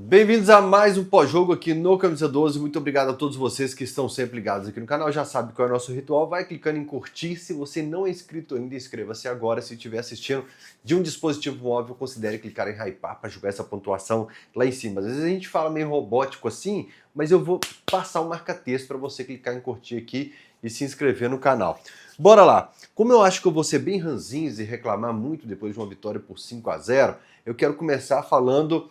Bem-vindos a mais um pós-jogo aqui no Camisa 12. Muito obrigado a todos vocês que estão sempre ligados aqui no canal. Já sabe qual é o nosso ritual. Vai clicando em curtir. Se você não é inscrito ainda, inscreva-se agora. Se estiver assistindo de um dispositivo móvel, considere clicar em hypar para jogar essa pontuação lá em cima. Às vezes a gente fala meio robótico assim, mas eu vou passar um marca-texto para você clicar em curtir aqui e se inscrever no canal. Bora lá! Como eu acho que eu vou ser bem ranzinhos e reclamar muito depois de uma vitória por 5-0, eu quero começar falando...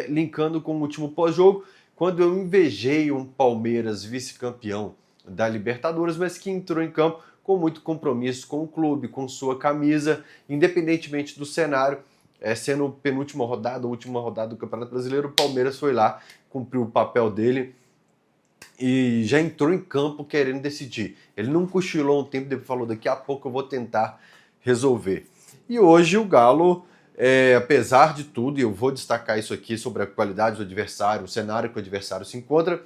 linkando com o último pós-jogo, quando eu invejei um Palmeiras vice-campeão da Libertadores, mas que entrou em campo com muito compromisso com o clube, com sua camisa, independentemente do cenário, sendo penúltima rodada, última rodada do Campeonato Brasileiro, o Palmeiras foi lá, cumpriu o papel dele e já entrou em campo querendo decidir. Ele não cochilou um tempo, depois falou, daqui a pouco eu vou tentar resolver. E hoje o Galo... apesar de tudo, e eu vou destacar isso aqui sobre a qualidade do adversário, o cenário que o adversário se encontra,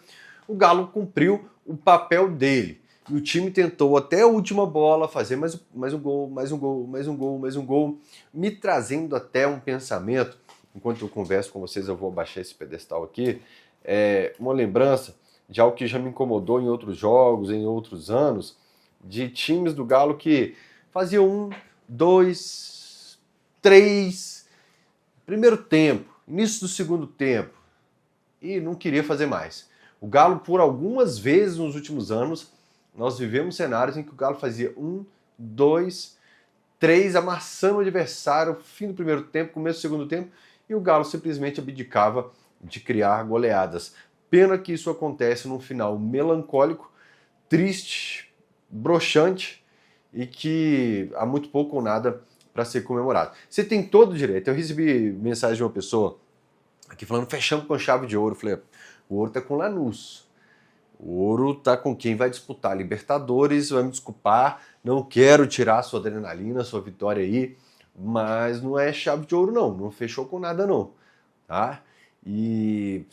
o Galo cumpriu o papel dele. E o time tentou até a última bola fazer mais um gol, mais um gol, mais um gol, mais um gol, me trazendo até um pensamento, enquanto eu converso com vocês, eu vou abaixar esse pedestal aqui, uma lembrança de algo que já me incomodou em outros jogos, em outros anos, de times do Galo que faziam 1, 2... 3, primeiro tempo, início do segundo tempo, e não queria fazer mais. O Galo, por algumas vezes nos últimos anos, nós vivemos cenários em que o Galo fazia 1, 2, 3, amassando o adversário, fim do primeiro tempo, começo do segundo tempo, e o Galo simplesmente abdicava de criar goleadas. Pena que isso acontece num final melancólico, triste, broxante, e que há muito pouco ou nada para ser comemorado. Você tem todo o direito. Eu recebi mensagem de uma pessoa aqui falando, fechamos com chave de ouro. Eu falei, o ouro tá com Lanús. O ouro tá com quem vai disputar Libertadores, vai me desculpar, não quero tirar a sua adrenalina, a sua vitória aí, mas não é chave de ouro não fechou com nada não, tá? E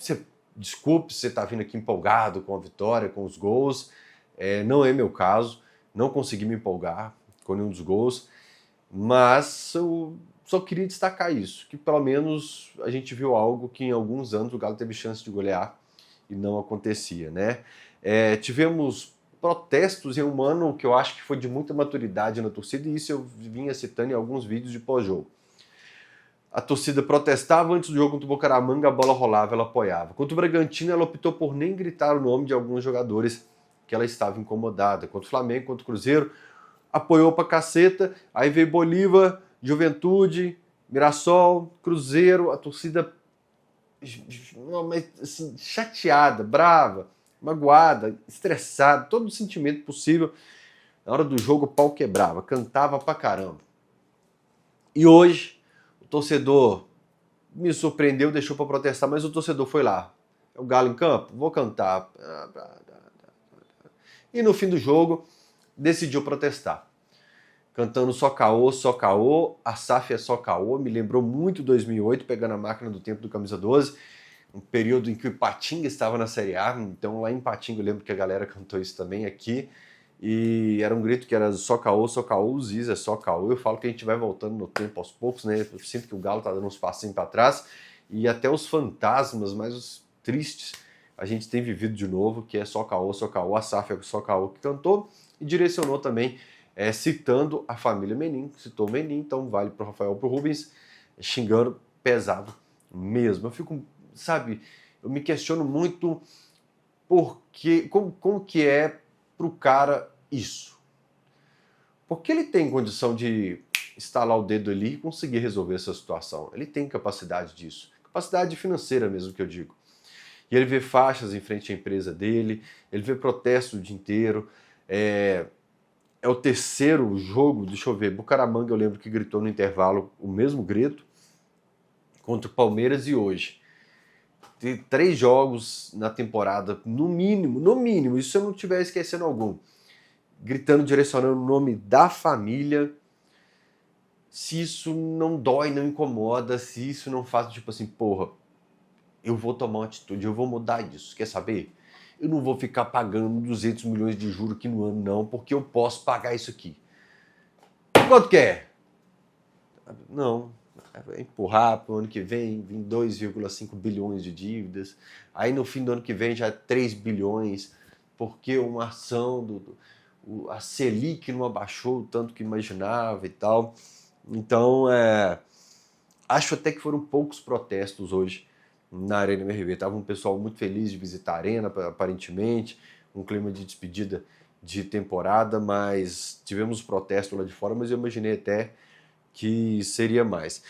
desculpe se você tá vindo aqui empolgado com a vitória, com os gols, não é meu caso, não consegui me empolgar com nenhum dos gols, mas eu só queria destacar isso, que pelo menos a gente viu algo que em alguns anos o Galo teve chance de golear e não acontecia, né? Tivemos protestos em um ano que eu acho que foi de muita maturidade na torcida, e isso eu vinha citando em alguns vídeos de pós-jogo. A torcida protestava antes do jogo contra o Bucaramanga, a bola rolava, ela apoiava. Contra o Bragantino, ela optou por nem gritar o nome de alguns jogadores que ela estava incomodada. Contra o Flamengo, contra o Cruzeiro, apoiou pra caceta, aí veio Bolívar, Juventude, Mirassol, Cruzeiro, a torcida assim, chateada, brava, magoada, estressada, todo o sentimento possível. Na hora do jogo o pau quebrava, cantava pra caramba. E hoje o torcedor me surpreendeu, deixou pra protestar, mas o torcedor foi lá. É o Galo em campo? Vou cantar. E no fim do jogo decidiu protestar. Cantando só caô, a SAF é só caô, me lembrou muito 2008, pegando a máquina do tempo do Camisa 12, um período em que o Ipatinga estava na Série A, então lá em Ipatinga eu lembro que a galera cantou isso também aqui, e era um grito que era só caô, o Ziz é só caô. Eu falo que a gente vai voltando no tempo aos poucos, né? Eu sinto que o Galo tá dando uns passinhos para trás, e até os fantasmas mais os tristes a gente tem vivido de novo, que é só caô, a SAF é só caô que cantou, e direcionou também citando a família Menin, citou o Menin, então vale pro Rafael, pro Rubens, xingando pesado mesmo. Eu fico, sabe, eu me questiono muito porque, como que é pro cara isso? Porque ele tem condição de estalar o dedo ali e conseguir resolver essa situação. Ele tem capacidade disso. Capacidade financeira mesmo, que eu digo. E ele vê faixas em frente à empresa dele, ele vê protesto o dia inteiro, é o terceiro jogo, deixa eu ver, Bucaramanga eu lembro que gritou no intervalo o mesmo grito contra o Palmeiras, e hoje tem 3 jogos na temporada, no mínimo, isso se eu não estiver esquecendo algum, gritando, direcionando o nome da família. Se isso não dói, não incomoda, se isso não faz tipo assim, porra, eu vou tomar uma atitude, eu vou mudar isso, quer saber? Eu não vou ficar pagando 200 milhões de juros aqui no ano, não, porque eu posso pagar isso aqui. Quanto que é? Não. Vai empurrar para o ano que vem 2,5 bilhões de dívidas. Aí no fim do ano que vem já 3 bilhões, porque uma ação a Selic não abaixou o tanto que imaginava e tal. Então, acho até que foram poucos protestos hoje na Arena MRV. Estava um pessoal muito feliz de visitar a Arena, aparentemente, um clima de despedida de temporada, mas tivemos protesto lá de fora, mas eu imaginei até que seria mais.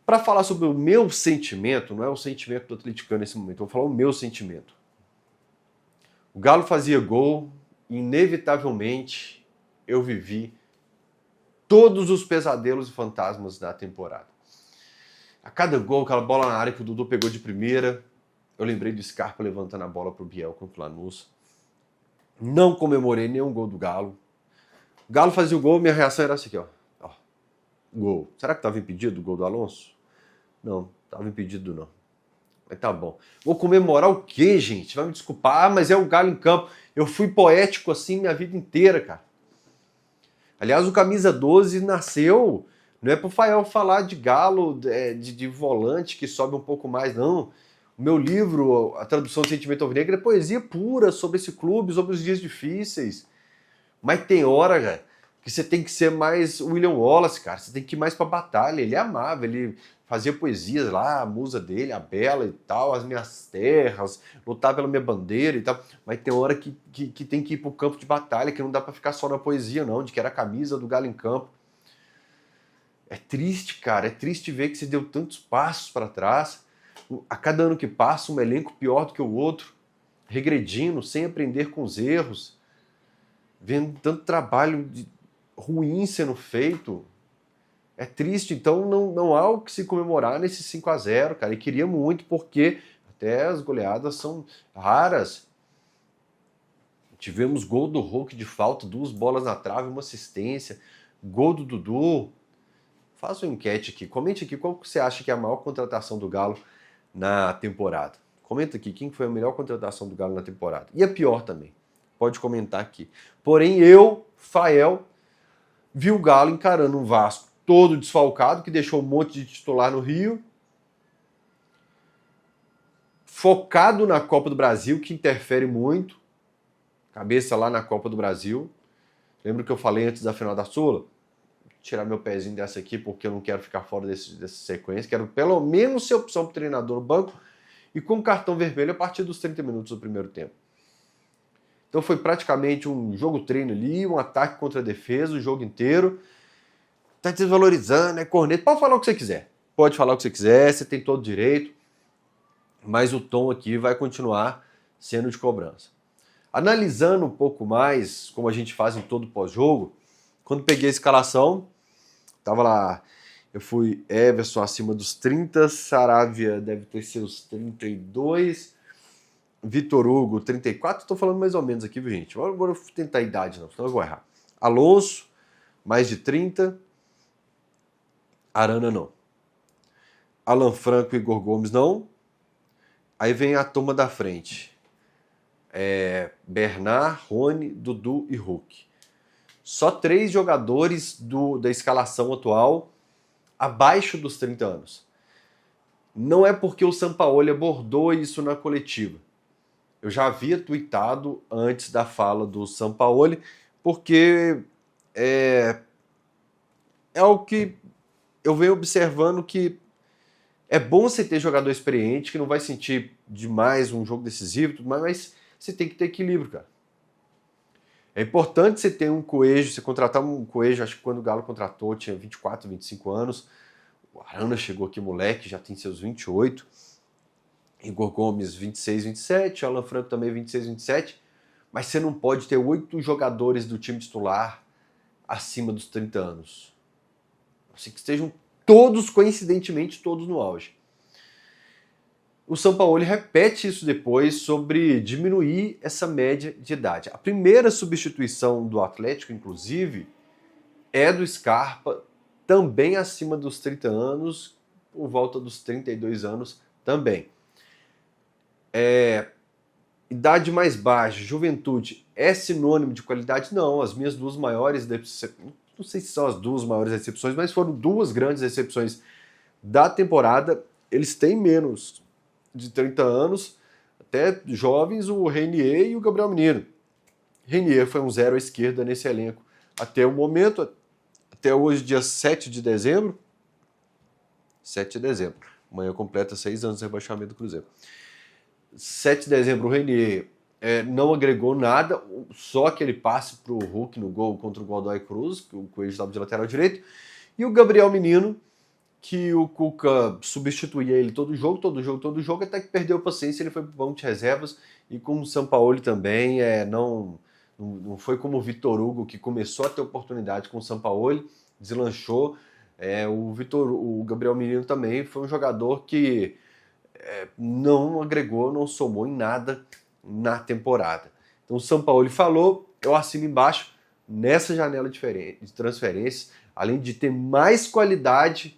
Para falar sobre o meu sentimento, não é o sentimento do atleticano nesse momento, eu vou falar o meu sentimento. O Galo fazia gol, inevitavelmente eu vivi todos os pesadelos e fantasmas da temporada. A cada gol, aquela bola na área que o Dudu pegou de primeira, eu lembrei do Scarpa levantando a bola pro Biel contra o Lanús. Não comemorei nenhum gol do Galo. O Galo fazia o gol, minha reação era assim, ó. Gol. Será que estava impedido o gol do Alonso? Não, estava impedido não. Mas tá bom. Vou comemorar o quê, gente? Vai me desculpar, mas é o Galo em campo. Eu fui poético assim minha vida inteira, cara. Aliás, o Camisa 12 nasceu, não é pro Fael falar de Galo, de volante que sobe um pouco mais, não. O meu livro, A Tradução do Sentimento Alvinegro, é poesia pura sobre esse clube, sobre os dias difíceis. Mas tem hora, cara, que você tem que ser mais William Wallace, cara. Você tem que ir mais pra batalha. Ele amava, ele fazia poesias lá, a musa dele, a Bela e tal, as minhas terras, lutar pela minha bandeira e tal. Mas tem hora que tem que ir pro campo de batalha, que não dá pra ficar só na poesia, não, de que era a camisa do Galo em campo. É triste, cara. É triste ver que você deu tantos passos para trás. A cada ano que passa, um elenco pior do que o outro, regredindo, sem aprender com os erros, vendo tanto trabalho ruim sendo feito. É triste, então não há o que se comemorar nesse 5-0, cara. E queria muito, porque até as goleadas são raras. Tivemos gol do Hulk de falta, 2 bolas na trave, uma assistência, gol do Dudu. Faça uma enquete aqui, comente aqui qual que você acha que é a maior contratação do Galo na temporada. Comenta aqui quem foi a melhor contratação do Galo na temporada. E a pior também. Pode comentar aqui. Porém, eu, Fael, vi o Galo encarando um Vasco todo desfalcado, que deixou um monte de titular no Rio, focado na Copa do Brasil, que interfere muito, cabeça lá na Copa do Brasil. Lembra que eu falei antes da final da Sula? Vou tirar meu pezinho dessa aqui, porque eu não quero ficar fora dessa sequência, quero pelo menos ser opção para o treinador no banco, e com cartão vermelho a partir dos 30 minutos do primeiro tempo. Então foi praticamente um jogo-treino ali, um ataque contra a defesa, o jogo inteiro. Tá desvalorizando, é corneta. Pode falar o que você quiser. Pode falar o que você quiser, você tem todo o direito. Mas o tom aqui vai continuar sendo de cobrança. Analisando um pouco mais, como a gente faz em todo pós-jogo, quando peguei a escalação, tava lá, eu fui Everson acima dos 30, Saravia deve ter seus 32, Vitor Hugo 34, tô falando mais ou menos aqui, viu, gente? Agora eu vou tentar a idade, não, senão eu vou errar. Alonso, mais de 30, Arana não. Alan Franco e Igor Gomes não. Aí vem a turma da frente. Bernard, Rony, Dudu e Hulk. Só 3 jogadores da escalação atual abaixo dos 30 anos. Não é porque o Sampaoli abordou isso na coletiva. Eu já havia tweetado antes da fala do Sampaoli, porque é o que eu venho observando, que é bom você ter jogador experiente, que não vai sentir demais um jogo decisivo, tudo mais, mas você tem que ter equilíbrio, cara. É importante você ter um Coelho, você contratar um Coelho, acho que quando o Galo contratou tinha 24, 25 anos, o Arana chegou aqui moleque, já tem seus 28, Igor Gomes 26, 27, Alan Franco também 26, 27, mas você não pode ter 8 jogadores do time titular acima dos 30 anos. Assim que estejam todos, coincidentemente, todos no auge. O Sampaoli repete isso depois sobre diminuir essa média de idade. A primeira substituição do Atlético, inclusive, é do Scarpa, também acima dos 30 anos, por volta dos 32 anos também. Idade mais baixa, juventude, é sinônimo de qualidade? Não, as minhas 2 maiores decepções, não sei se são as 2 maiores decepções, mas foram 2 grandes decepções da temporada, eles têm menos de 30 anos, até jovens, o Renier e o Gabriel Menino. Renier foi um zero à esquerda nesse elenco até o momento, até hoje, dia 7 de dezembro. 7 de dezembro. Amanhã completa 6 anos de rebaixamento do Cruzeiro. 7 de dezembro, o Renier não agregou nada, só aquele passe para o Hulk no gol contra o Godoy Cruz, que o Coelho estava de lateral direito. E o Gabriel Menino, que o Cuca substituía ele todo jogo, até que perdeu paciência, ele foi para o banco de reservas, e com o Sampaoli também, não foi como o Vitor Hugo, que começou a ter oportunidade com o Sampaoli, deslanchou. O Gabriel Menino também foi um jogador que não agregou, não somou em nada na temporada. Então o Sampaoli falou, eu assino embaixo, nessa janela de transferências, além de ter mais qualidade,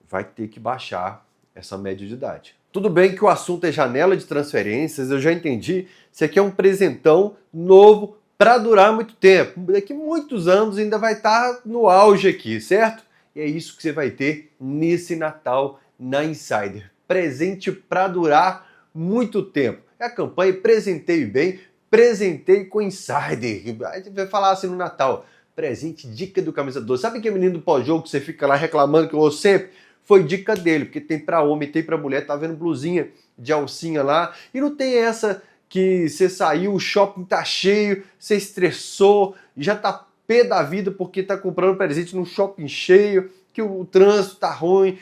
vai ter que baixar essa média de idade. Tudo bem que o assunto é janela de transferências, eu já entendi. Isso aqui é um presentão novo para durar muito tempo. Daqui muitos anos ainda vai estar no auge aqui, certo? E é isso que você vai ter nesse Natal na Insider. Presente para durar muito tempo. É a campanha Presenteie Bem, presentei com Insider. A gente vai falar assim no Natal. Presente, dica do Camisa 12. Sabe aquele menino do pós-jogo que você fica lá reclamando que eu ouço sempre? Foi dica dele, porque tem para homem, tem para mulher, tá vendo blusinha de alcinha lá. E não tem essa que você saiu, o shopping tá cheio, você estressou, já tá pé da vida porque tá comprando presente num shopping cheio, que o trânsito tá ruim,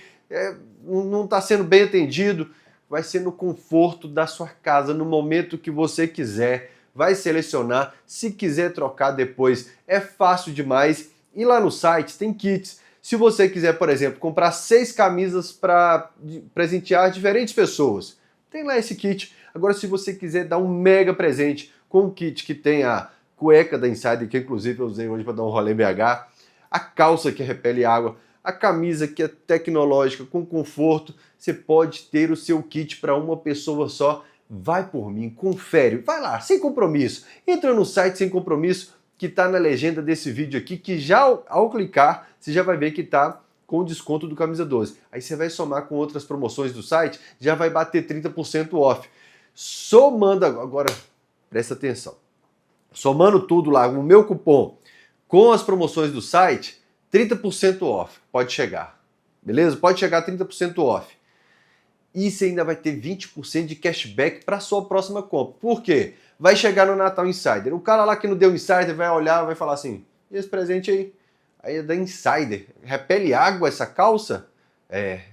não tá sendo bem atendido. Vai ser no conforto da sua casa, no momento que você quiser. Vai selecionar, se quiser trocar depois, é fácil demais. E lá no site tem kits. Se você quiser, por exemplo, comprar 6 camisas para presentear diferentes pessoas, tem lá esse kit. Agora, se você quiser dar um mega presente com um kit que tem a cueca da Insider, que inclusive eu usei hoje para dar um rolê em BH, a calça que repele água, a camisa que é tecnológica, com conforto, você pode ter o seu kit para uma pessoa só. Vai por mim, confere, vai lá, sem compromisso. Entra no site sem compromisso, que está na legenda desse vídeo aqui, que já ao clicar, você já vai ver que está com o desconto do Camisa 12. Aí você vai somar com outras promoções do site, já vai bater 30% off. Somando, agora presta atenção, somando tudo lá, o meu cupom com as promoções do site, 30% off, pode chegar, beleza? Pode chegar a 30% off. E você ainda vai ter 20% de cashback para sua próxima compra. Por quê? Vai chegar no Natal Insider. O cara lá que não deu Insider vai olhar, vai falar assim, e esse presente aí? Aí é da Insider. Repele água essa calça?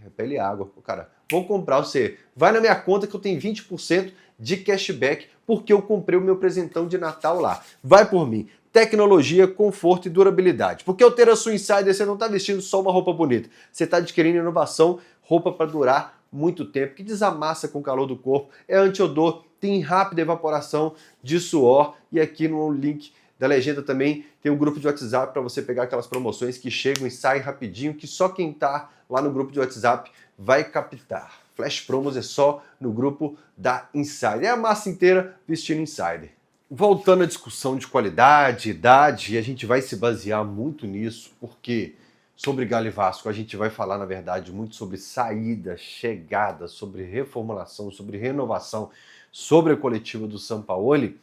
Repele água. O cara, vou comprar você. Vai na minha conta que eu tenho 20% de cashback porque eu comprei o meu presentão de Natal lá. Vai por mim. Tecnologia, conforto e durabilidade. Porque ao ter a sua Insider, você não está vestindo só uma roupa bonita. Você está adquirindo inovação, roupa para durar muito tempo, que desamassa com o calor do corpo, é anti-odor, tem rápida evaporação de suor, e aqui no link da legenda também tem um grupo de WhatsApp para você pegar aquelas promoções que chegam e saem rapidinho, que só quem está lá no grupo de WhatsApp vai captar. Flash Promos é só no grupo da Insider. É a massa inteira vestindo Insider. Voltando à discussão de qualidade, idade, a gente vai se basear muito nisso, porque sobre Galo e Vasco a gente vai falar, na verdade, muito sobre saída, chegada, sobre reformulação, sobre renovação, sobre a coletiva do Sampaoli.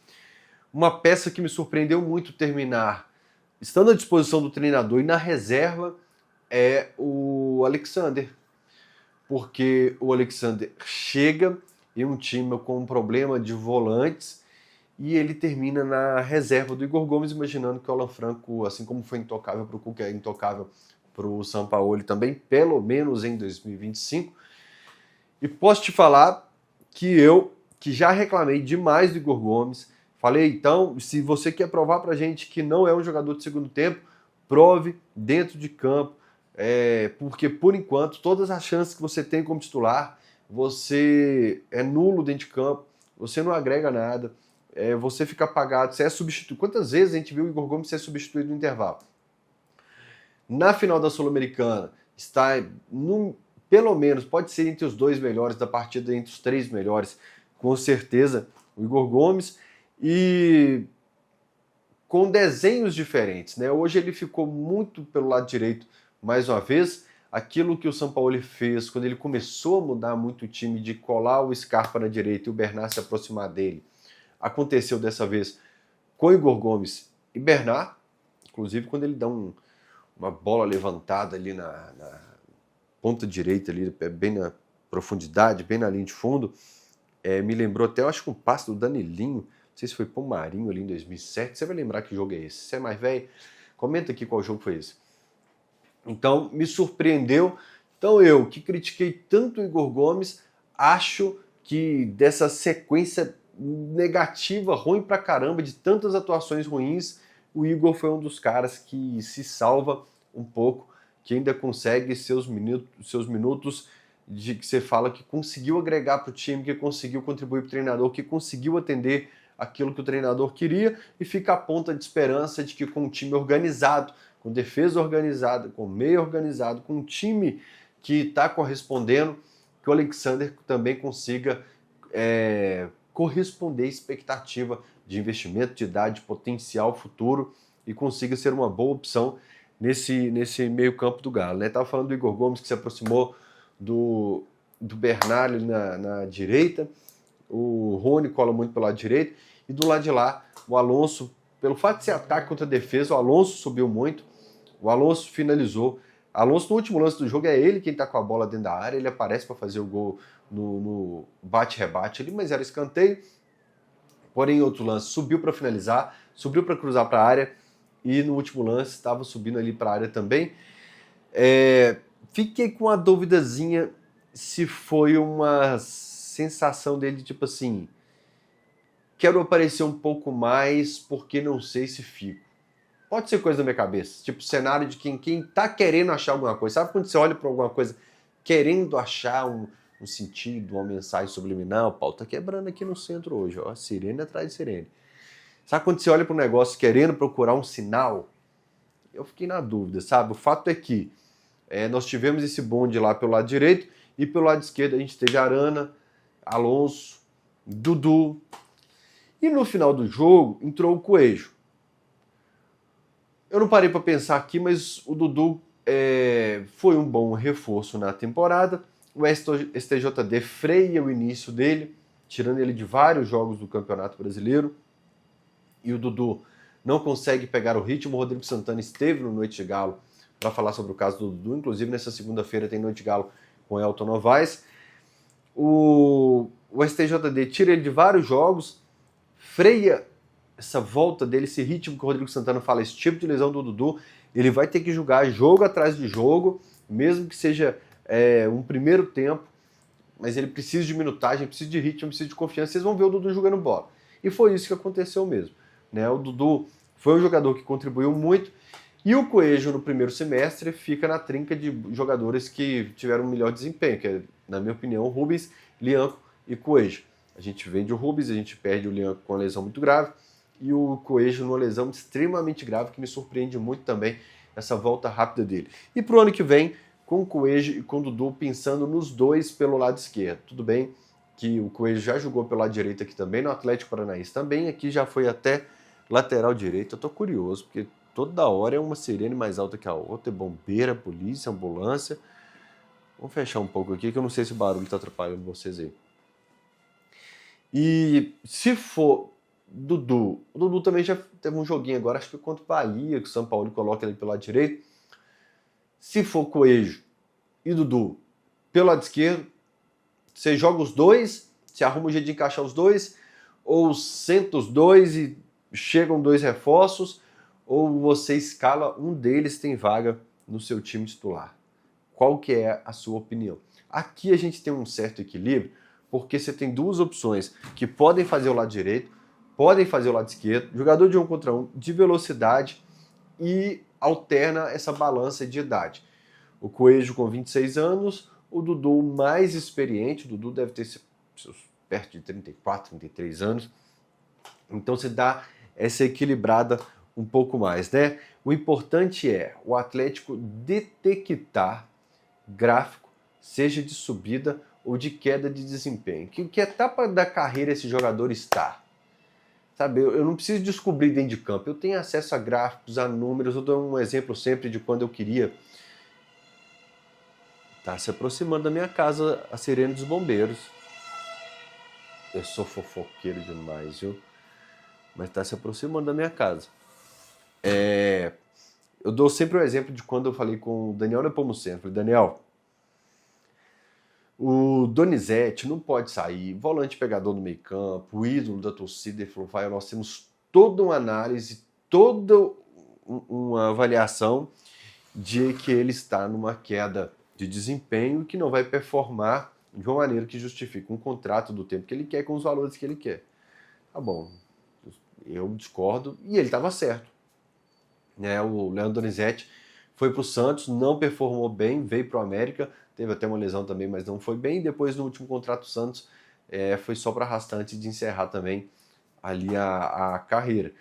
Uma peça que me surpreendeu muito terminar estando à disposição do treinador e na reserva é o Alexander. Porque o Alexander chega em um time com um problema de volantes e ele termina na reserva do Igor Gomes, imaginando que o Alan Franco, assim como foi intocável para o Cuca, é intocável para o Sampaoli também, pelo menos em 2025. E posso te falar que eu, que já reclamei demais do Igor Gomes, falei, então, se você quer provar pra gente que não é um jogador de segundo tempo, prove dentro de campo, porque por enquanto, todas as chances que você tem como titular, você é nulo dentro de campo, você não agrega nada, você fica apagado, você é substituído. Quantas vezes a gente viu o Igor Gomes ser substituído no intervalo? Na final da Sul-Americana, está, pelo menos, pode ser entre os 2 melhores da partida, entre os 3 melhores, com certeza, o Igor Gomes, e com desenhos diferentes, né? Hoje ele ficou muito pelo lado direito, mais uma vez, aquilo que o Sampaoli fez quando ele começou a mudar muito o time, de colar o Scarpa na direita e o Bernard se aproximar dele, aconteceu dessa vez com Igor Gomes e Bernard, inclusive quando ele dá uma bola levantada ali na ponta direita, ali, bem na profundidade, bem na linha de fundo, me lembrou até, eu acho que um passe do Danilinho, não sei se foi para o Marinho ali em 2007, você vai lembrar que jogo é esse? Você é mais velho? Comenta aqui qual jogo foi esse. Então, me surpreendeu. Então, eu, que critiquei tanto o Igor Gomes, acho que dessa sequência negativa, ruim pra caramba, de tantas atuações ruins, o Igor foi um dos caras que se salva um pouco, que ainda consegue seus minutos de que você fala que conseguiu agregar para o time, que conseguiu contribuir para o treinador, que conseguiu atender aquilo que o treinador queria, e fica a ponta de esperança de que com um time organizado, com defesa organizada, com meio organizado, com um time que está correspondendo, que o Alexander também consiga corresponder à expectativa de investimento, de idade, potencial futuro, e consiga ser uma boa opção nesse meio campo do Galo. Estava falando do Igor Gomes, que se aproximou do Bernard ali na direita, o Rony cola muito pelo lado direito, e do lado de lá, o Alonso, pelo fato de ser ataque contra defesa, o Alonso subiu muito, o Alonso finalizou. Alonso, no último lance do jogo, é ele quem está com a bola dentro da área, ele aparece para fazer o gol no bate-rebate ali, mas era escanteio. Porém, em outro lance, subiu para finalizar, subiu para cruzar para a área, e no último lance estava subindo ali para a área também. Fiquei com a duvidazinha se foi uma sensação dele, tipo assim, quero aparecer um pouco mais porque não sei se fico. Pode ser coisa da minha cabeça, tipo cenário de quem tá querendo achar alguma coisa. Sabe quando você olha para alguma coisa querendo achar um sentido, uma mensagem subliminal? Paulo, tá quebrando aqui no centro hoje, ó, sirene atrás de sirene. Sabe quando você olha para um negócio querendo procurar um sinal? Eu fiquei na dúvida, sabe? O fato é que nós tivemos esse bonde lá pelo lado direito, e pelo lado esquerdo a gente teve Arana, Alonso, Dudu, e no final do jogo entrou o Coelho. Eu não parei para pensar aqui, mas o Dudu foi um bom reforço na temporada. O STJD freia o início dele, tirando ele de vários jogos do Campeonato Brasileiro, e o Dudu não consegue pegar o ritmo. O Rodrigo Santana esteve no Noite de Galo para falar sobre o caso do Dudu, inclusive nessa segunda-feira tem Noite de Galo com Elton Novaes. O STJD tira ele de vários jogos, freia essa volta dele, esse ritmo que o Rodrigo Santana fala, esse tipo de lesão do Dudu. Ele vai ter que jogar jogo atrás de jogo, mesmo que seja um primeiro tempo, mas ele precisa de minutagem, precisa de ritmo, precisa de confiança. Vocês vão ver o Dudu jogando bola. E foi isso que aconteceu mesmo, né? O Dudu foi um jogador que contribuiu muito, e o Coelho no primeiro semestre fica na trinca de jogadores que tiveram um melhor desempenho, que é, na minha opinião, o Rubens, Lianco e Coelho. A gente vende o Rubens, a gente perde o Lianco com uma lesão muito grave, e o Coelho numa lesão extremamente grave, que me surpreende muito também, essa volta rápida dele. E pro ano que vem, com o Coelho e com o Dudu, pensando nos dois pelo lado esquerdo. Tudo bem que o Coelho já jogou pelo lado direito aqui também, no Atlético Paranaense também, aqui já foi até lateral direito. Eu tô curioso, porque toda hora é uma sirene mais alta que a outra, é bombeira, polícia, ambulância. Vamos fechar um pouco aqui, que eu não sei se o barulho tá atrapalhando vocês aí. E se for Dudu, o Dudu também já teve um joguinho agora, acho que contra o Bahia, que o São Paulo coloca ele pelo lado direito. Se for Coelho e Dudu pelo lado esquerdo, você joga os dois, você arruma um jeito de encaixar os dois, ou senta os dois e chegam dois reforços, ou você escala um deles, tem vaga no seu time titular. Qual que é a sua opinião? Aqui a gente tem um certo equilíbrio, porque você tem duas opções que podem fazer o lado direito, podem fazer o lado esquerdo, jogador de 1 contra 1, de velocidade, e alterna essa balança de idade. O Coelho com 26 anos, o Dudu mais experiente, o Dudu deve ter seus perto de 34, 33 anos, então você dá essa equilibrada um pouco mais, né? O importante é o Atlético detectar gráfico, seja de subida ou de queda de desempenho. Que etapa da carreira esse jogador está? Sabe, eu não preciso descobrir dentro de campo, eu tenho acesso a gráficos, a números. Eu dou um exemplo sempre de quando eu queria Tá se aproximando da minha casa a sirene dos bombeiros. Eu sou fofoqueiro demais, viu? Mas tá se aproximando da minha casa. Eu dou sempre o exemplo de quando eu falei com o Daniel Nepomuceno. Falei, Daniel, o Donizete não pode sair, volante pegador no meio campo, o ídolo da torcida. Ele falou, vai, nós temos toda uma análise, toda uma avaliação de que ele está numa queda de desempenho que não vai performar de uma maneira que justifique um contrato do tempo que ele quer com os valores que ele quer. Tá bom, eu discordo e ele estava certo. O Leandro Donizete foi para o Santos, não performou bem, veio para o América, teve até uma lesão também, mas não foi bem. Depois, no último contrato do Santos, foi só para arrastar antes de encerrar também ali a carreira.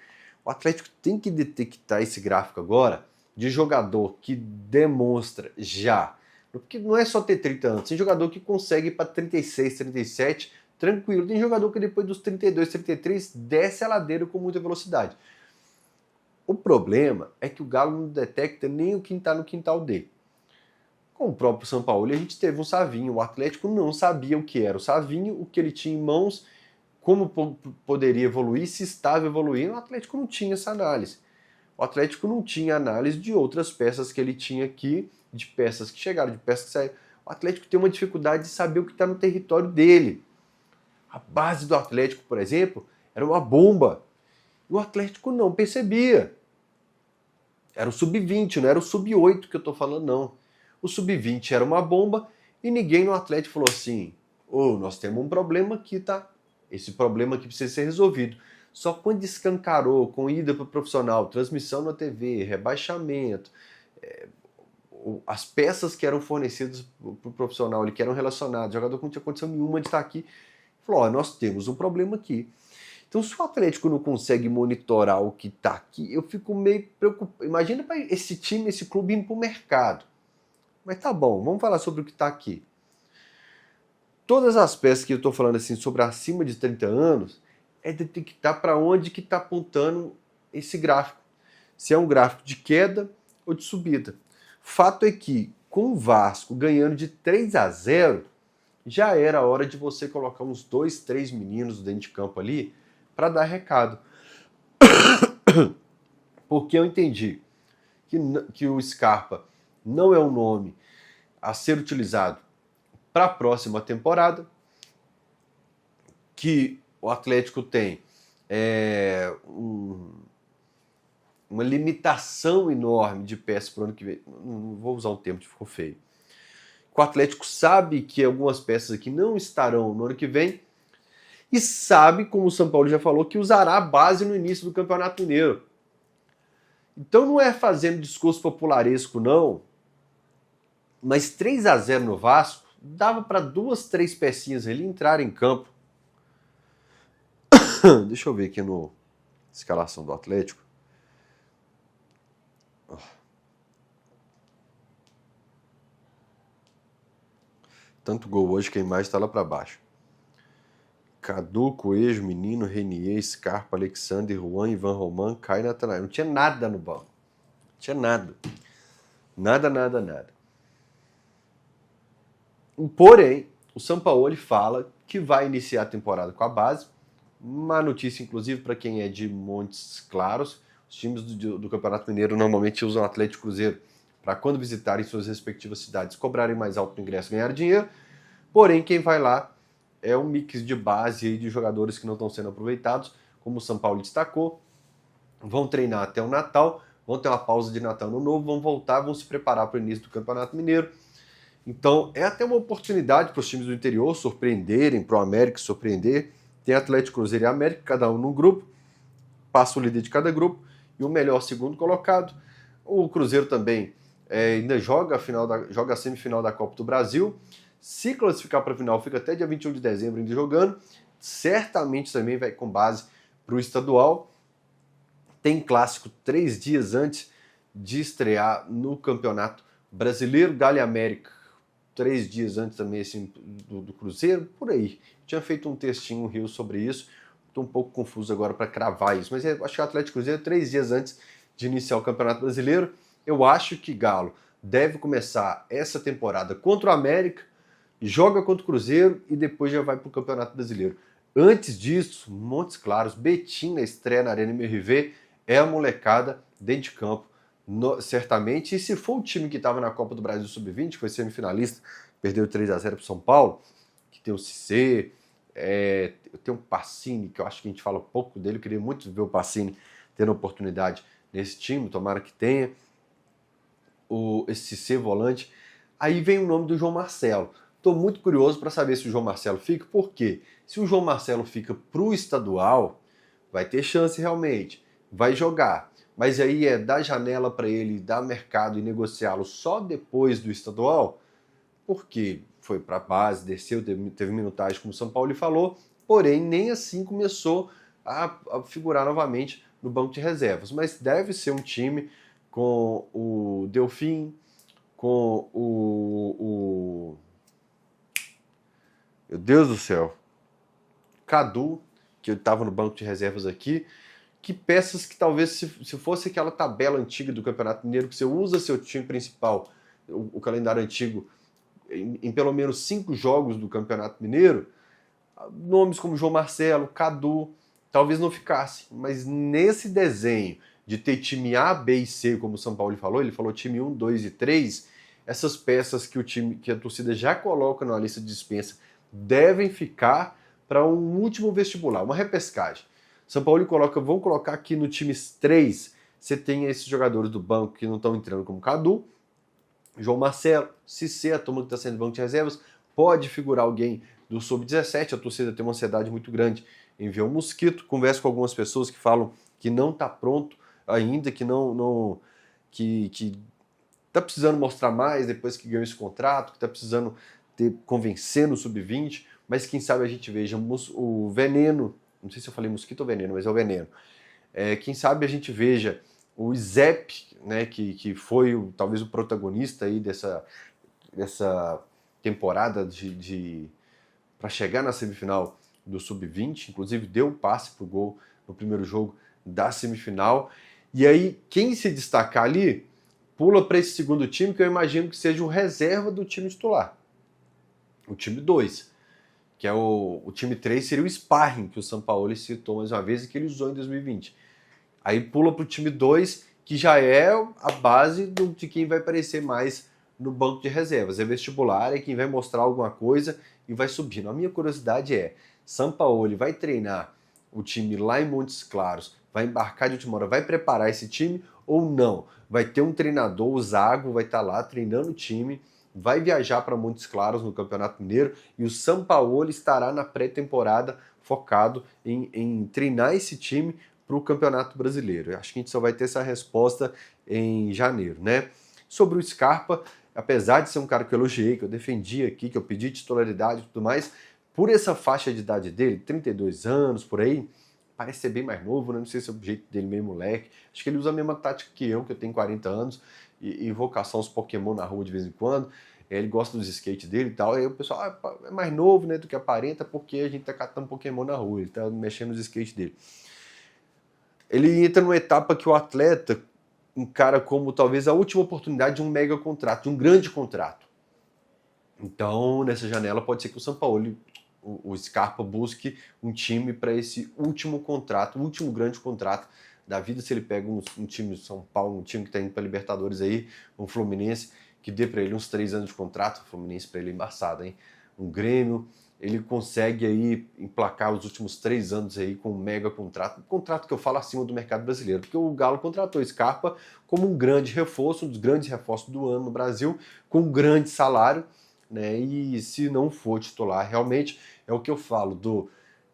O Atlético tem que detectar esse gráfico agora de jogador que demonstra já, porque não é só ter 30 anos, tem jogador que consegue ir para 36, 37, tranquilo. Tem jogador que depois dos 32, 33 desce a ladeira com muita velocidade. O problema é que o Galo não detecta nem o que está no quintal dele. Com o próprio São Paulo, a gente teve um Savinho. O Atlético não sabia o que era o Savinho, o que ele tinha em mãos, como poderia evoluir, se estava evoluindo. O Atlético não tinha essa análise. O Atlético não tinha análise de outras peças que ele tinha aqui, de peças que chegaram, de peças que saíram. O Atlético tem uma dificuldade de saber o que está no território dele. A base do Atlético, por exemplo, era uma bomba. E o Atlético não percebia. Era o sub-20, não era o sub-8 que eu estou falando, não. O sub-20 era uma bomba e ninguém no Atlético falou assim, nós temos um problema aqui, tá? Esse problema aqui precisa ser resolvido. Só quando escancarou, com ida para o profissional, transmissão na TV, rebaixamento, as peças que eram fornecidas para o profissional, que eram relacionadas, jogador que não tinha condição nenhuma de estar aqui, falou, nós temos um problema aqui. Então, se o Atlético não consegue monitorar o que está aqui, eu fico meio preocupado. Imagina para esse time, esse clube indo para o mercado. Mas tá bom, vamos falar sobre o que está aqui. Todas as peças que eu estou falando assim sobre acima de 30 anos, é detectar para onde que está apontando esse gráfico. Se é um gráfico de queda ou de subida. Fato é que, com o Vasco ganhando de 3-0, já era a hora de você colocar uns 2, 3 meninos dentro de campo ali para dar recado. Porque eu entendi que o Scarpa não é um nome a ser utilizado para a próxima temporada, que o Atlético tem uma limitação enorme de peças para o ano que vem. Não vou usar um termo que ficou feio. O Atlético sabe que algumas peças aqui não estarão no ano que vem e sabe, como o São Paulo já falou, que usará a base no início do Campeonato Mineiro. Então não é fazendo discurso popularesco, não, mas 3-0 no Vasco dava para 2, 3 pecinhas ali entrar em campo. Deixa eu ver aqui no escalação do Atlético. Tanto gol hoje que a imagem está lá para baixo. Cadu, Coelho, Menino, Renier, Scarpa, Alexander, Juan, Ivan Roman, Caio, Natanael. Não tinha nada no banco. Não tinha nada. Nada. Porém, o Sampaoli fala que vai iniciar a temporada com a base. Uma notícia, inclusive, para quem é de Montes Claros. Os times do Campeonato Mineiro normalmente usam Atlético e Cruzeiro para, quando visitarem suas respectivas cidades, cobrarem mais alto no ingresso e ganhar dinheiro. Porém, quem vai lá é um mix de base aí de jogadores que não estão sendo aproveitados, como o São Paulo destacou. Vão treinar até o Natal, vão ter uma pausa de Natal no Novo, vão voltar, vão se preparar para o início do Campeonato Mineiro. Então, é até uma oportunidade para os times do interior surpreenderem, para o América surpreender. Tem Atlético, Cruzeiro e América, cada um num grupo, passa o líder de cada grupo e o melhor segundo colocado. O Cruzeiro também ainda joga a semifinal da Copa do Brasil. Se classificar para a final, fica até dia 21 de dezembro ainda jogando. Certamente também vai com base para o estadual. Tem clássico 3 dias antes de estrear no Campeonato Brasileiro. Galo e América 3 dias antes também assim, do Cruzeiro, por aí. Tinha feito um textinho no Rio sobre isso. Estou um pouco confuso agora para cravar isso. Mas acho que o Atlético Cruzeiro 3 dias antes de iniciar o Campeonato Brasileiro. Eu acho que Galo deve começar essa temporada contra o América, joga contra o Cruzeiro e depois já vai para o Campeonato Brasileiro. Antes disso, Montes Claros, Betim na estreia na Arena MRV, é a molecada dentro de campo, certamente. E se for o time que estava na Copa do Brasil Sub-20, que foi semifinalista, perdeu 3-0 para o São Paulo, que tem o Cissé, tem o Pacini, que eu acho que a gente fala pouco dele, eu queria muito ver o Pacini tendo oportunidade nesse time, tomara que tenha, esse Cissé volante. Aí vem o nome do João Marcelo. Estou muito curioso para saber se o João Marcelo fica, porque se o João Marcelo fica para o estadual, vai ter chance realmente, vai jogar. Mas aí é dar janela para ele, dar mercado e negociá-lo só depois do estadual, porque foi para a base, desceu, teve minutagem, como o São Paulo falou, porém nem assim começou a figurar novamente no banco de reservas. Mas deve ser um time com o Delfim, com meu Deus do céu, Cadu, que estava no banco de reservas aqui, que peças que talvez se fosse aquela tabela antiga do Campeonato Mineiro, que você usa seu time principal, o calendário antigo, em pelo menos 5 jogos do Campeonato Mineiro, nomes como João Marcelo, Cadu, talvez não ficassem. Mas nesse desenho de ter time A, B e C, como o São Paulo falou, ele falou time 1, 2 e 3, essas peças que a torcida já coloca na lista de dispensa devem ficar para um último vestibular, uma repescagem. São Paulo vão colocar aqui no time 3, você tem esses jogadores do banco que não estão entrando, como Cadu, João Marcelo, Cissé, a turma que está sendo do banco de reservas, pode figurar alguém do Sub-17, a torcida tem uma ansiedade muito grande em ver o Mosquito. Converso com algumas pessoas que falam que não está pronto ainda, que está precisando mostrar mais depois que ganhou esse contrato, que está precisando convencer no Sub-20, mas quem sabe a gente veja o Veneno, não sei se eu falei Mosquito ou Veneno, mas é o Veneno. Quem sabe a gente veja o Zep, né, que foi talvez o protagonista aí dessa temporada para chegar na semifinal do Sub-20, inclusive deu um passe pro gol no primeiro jogo da semifinal. E aí, quem se destacar ali, pula para esse segundo time, que eu imagino que seja o reserva do time titular. O time 2, que é o time 3, seria o sparring, que o Sampaoli citou mais uma vez e que ele usou em 2020. Aí pula para o time 2, que já é a base de quem vai aparecer mais no banco de reservas. É vestibular, é quem vai mostrar alguma coisa e vai subindo. A minha curiosidade é, Sampaoli vai treinar o time lá em Montes Claros, vai embarcar de última hora, vai preparar esse time ou não? Vai ter um treinador, o Zago, vai estar lá treinando o time, vai viajar para Montes Claros no Campeonato Mineiro e o Sampaoli estará na pré-temporada focado em treinar esse time para o Campeonato Brasileiro. Eu acho que a gente só vai ter essa resposta em janeiro, né? Sobre o Scarpa, apesar de ser um cara que eu elogiei, que eu defendi aqui, que eu pedi titularidade e tudo mais, por essa faixa de idade dele, 32 anos, por aí, parece ser bem mais novo, né? Não sei se é o jeito dele meio moleque. Acho que ele usa a mesma tática que eu tenho 40 anos, e vou caçar uns Pokémon na rua de vez em quando. Ele gosta dos skates dele e tal. Aí o pessoal é mais novo, né, do que aparenta, porque a gente tá catando Pokémon na rua, ele tá mexendo nos skates dele. Ele entra numa etapa que o atleta encara como talvez a última oportunidade de um mega contrato, de um grande contrato. Então, nessa janela, pode ser que o Sampaoli, o Scarpa, busque um time para esse último contrato, o último grande contrato da vida. Se ele pega um time de São Paulo, um time que está indo para Libertadores aí, um Fluminense, que dê para ele uns 3 anos de contrato, o Fluminense para ele é embaçado, hein? Um Grêmio, ele consegue aí emplacar os últimos 3 anos aí com um mega contrato, um contrato que eu falo acima do mercado brasileiro, porque o Galo contratou Scarpa como um grande reforço, um dos grandes reforços do ano no Brasil, com um grande salário, né? E se não for titular, realmente é o que eu falo,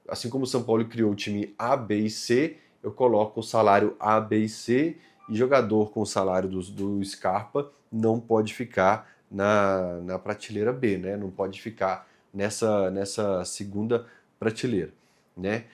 assim como o São Paulo criou o time A, B e C, eu coloco o salário A, B e C, e jogador com o salário do Scarpa não pode ficar na prateleira B, né? Não pode ficar nessa segunda prateleira, né?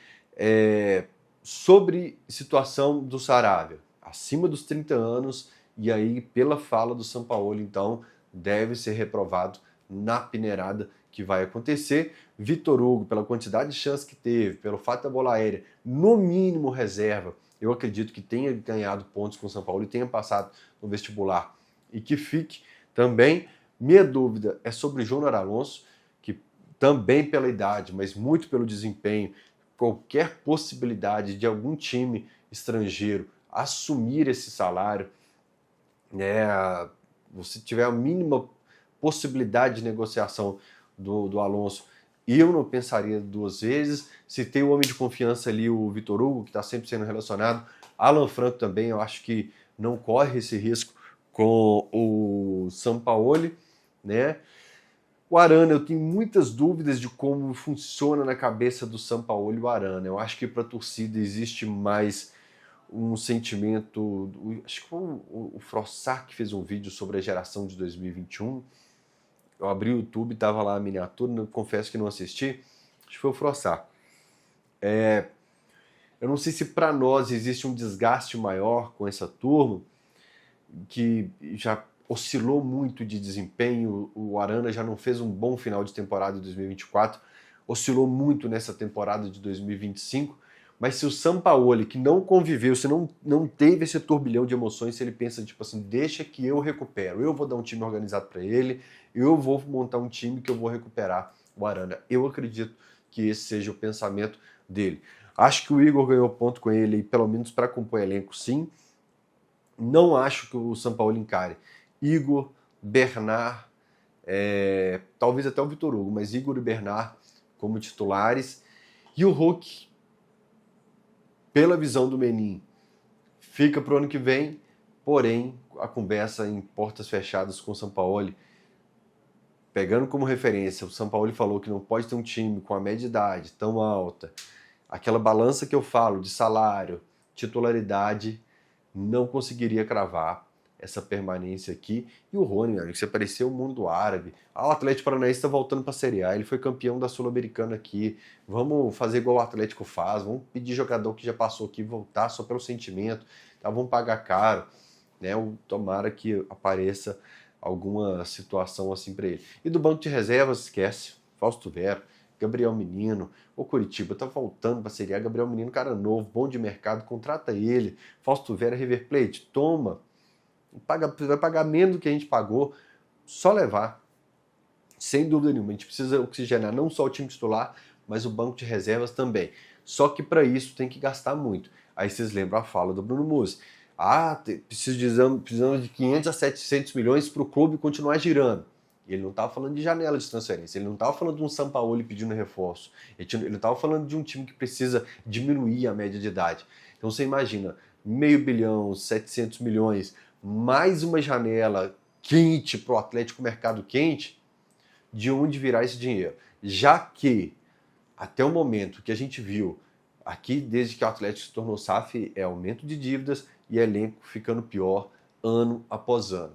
Sobre situação do Saravia, acima dos 30 anos, e aí pela fala do Sampaoli, então deve ser reprovado na peneirada que vai acontecer. Vitor Hugo, pela quantidade de chance que teve, pelo fato da bola aérea, no mínimo reserva, eu acredito que tenha ganhado pontos com o São Paulo e tenha passado no vestibular e que fique também. Minha dúvida é sobre o Júnior Alonso, que também pela idade, mas muito pelo desempenho, qualquer possibilidade de algum time estrangeiro assumir esse salário, né, você tiver a mínima possibilidade de negociação do Alonso, eu não pensaria duas vezes. Se tem o homem de confiança ali, o Vitor Hugo, que está sempre sendo relacionado, Alan Franco também, eu acho que não corre esse risco com o Sampaoli, né? O Arana, eu tenho muitas dúvidas de como funciona na cabeça do Sampaoli o Arana. Eu acho que para a torcida existe mais um sentimento. Acho que foi o Frossart que fez um vídeo sobre a geração de 2021. Eu abri o YouTube, estava lá a miniatura, confesso que não assisti. Acho que foi o Frossart. Eu não sei se para nós existe um desgaste maior com essa turma, que já oscilou muito de desempenho. O Arana já não fez um bom final de temporada de 2024, oscilou muito nessa temporada de 2025. Mas se o Sampaoli, que não conviveu, se não teve esse turbilhão de emoções, se ele pensa, tipo assim, deixa que eu recupero, eu vou dar um time organizado para ele, eu vou montar um time que eu vou recuperar o Arana. Eu acredito que esse seja o pensamento dele. Acho que o Igor ganhou ponto com ele, pelo menos para compor elenco, sim. Não acho que o Sampaoli encare Igor, Bernard, talvez até o Vitor Hugo, mas Igor e Bernard como titulares. E o Hulk, pela visão do Menin, fica para o ano que vem, porém a conversa em portas fechadas com o Sampaoli, pegando como referência, o Sampaoli falou que não pode ter um time com a média idade tão alta, aquela balança que eu falo de salário, titularidade, não conseguiria cravar essa permanência aqui. E o Rony, meu amigo, você parecia o mundo árabe. O Atlético Paranaense está voltando para a Série A, ele foi campeão da Sul-Americana aqui. Vamos fazer igual o Atlético faz, vamos pedir jogador que já passou aqui voltar só pelo sentimento, tá? Vamos pagar caro, né? Tomara que apareça alguma situação assim para ele. E do banco de reservas, esquece, Fausto Vera, Gabriel Menino, o Curitiba tá voltando para a Série A, Gabriel Menino, cara novo, bom de mercado, contrata ele. Fausto Vera, River Plate, toma, vai pagar menos do que a gente pagou, só levar, sem dúvida nenhuma. A gente precisa oxigenar não só o time titular, mas o banco de reservas também. Só que para isso tem que gastar muito. Aí vocês lembram a fala do Bruno Musi. Precisamos de 500 a 700 milhões para o clube continuar girando. Ele não estava falando de janela de transferência, ele não estava falando de um Sampaoli pedindo reforço, ele não estava falando de um time que precisa diminuir a média de idade. Então você imagina, 500 milhão, 700 milhões, mais uma janela quente para o Atlético, mercado quente, de onde virá esse dinheiro? Já que, até o momento que a gente viu, aqui desde que o Atlético se tornou SAF, é aumento de dívidas e elenco ficando pior ano após ano.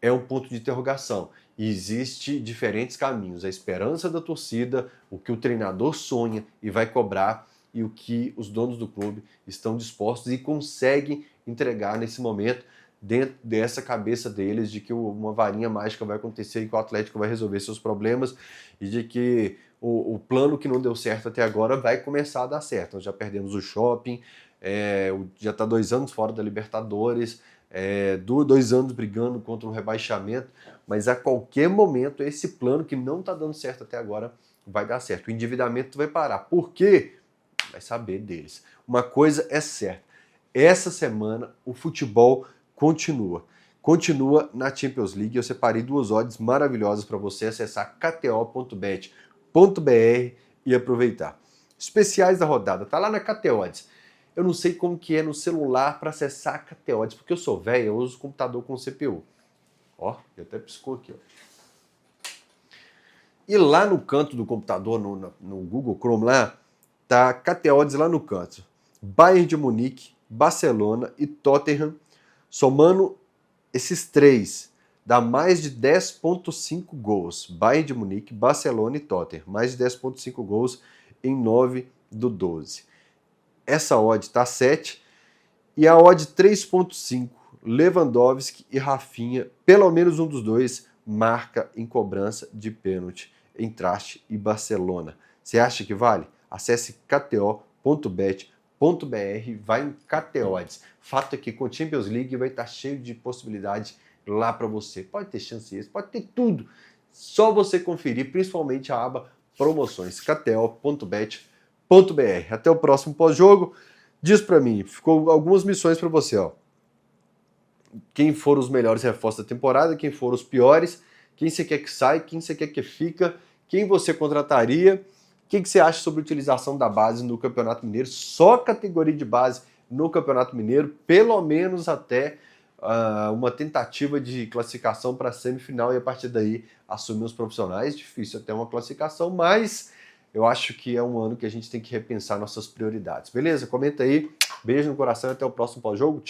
É um ponto de interrogação. E existe diferentes caminhos. A esperança da torcida, o que o treinador sonha e vai cobrar, e o que os donos do clube estão dispostos e conseguem entregar nesse momento, dentro dessa cabeça deles, de que uma varinha mágica vai acontecer e que o Atlético vai resolver seus problemas, e de que o plano que não deu certo até agora vai começar a dar certo. Nós já perdemos o shopping, já está 2 anos fora da Libertadores, 2 anos brigando contra um rebaixamento, mas a qualquer momento esse plano que não está dando certo até agora vai dar certo. O endividamento vai parar. Por quê? Vai saber deles. Uma coisa é certa, essa semana o futebol continua na Champions League. Eu separei 2 odds maravilhosas para você acessar kto.bet.br e aproveitar. Especiais da rodada, tá lá na KTO Odds. Eu não sei como que é no celular para acessar a KTO Odds, porque eu sou velho, eu uso computador com CPU. Ó, até piscou aqui, ó. E lá no canto do computador, no Google Chrome lá, tá KTO Odds lá no canto. Bayern de Munique, Barcelona e Tottenham, somando esses 3, dá mais de 10.5 gols. Bayern de Munique, Barcelona e Tottenham, mais de 10.5 gols em 9/12. Essa odd está 7 e a odd 3.5, Lewandowski e Rafinha, pelo menos um dos dois, marca em cobrança de pênalti em Traste e Barcelona. Você acha que vale? Acesse kto.bet.br, vai em KTO Odds. Fato é que com Champions League vai estar cheio de possibilidade lá para você. Pode ter chance extra, pode ter tudo. Só você conferir, principalmente a aba promoções, kto.bet.br. Até o próximo pós-jogo. Diz para mim, ficou algumas missões para você, ó. Quem foram os melhores reforços da temporada, quem foram os piores, quem você quer que sai, quem você quer que fica, quem você contrataria, o que você acha sobre a utilização da base no Campeonato Mineiro, só categoria de base no Campeonato Mineiro, pelo menos até uma tentativa de classificação para a semifinal e a partir daí assumir os profissionais. Difícil até uma classificação, mas eu acho que é um ano que a gente tem que repensar nossas prioridades. Beleza? Comenta aí, beijo no coração e até o próximo pós-jogo. Tchau!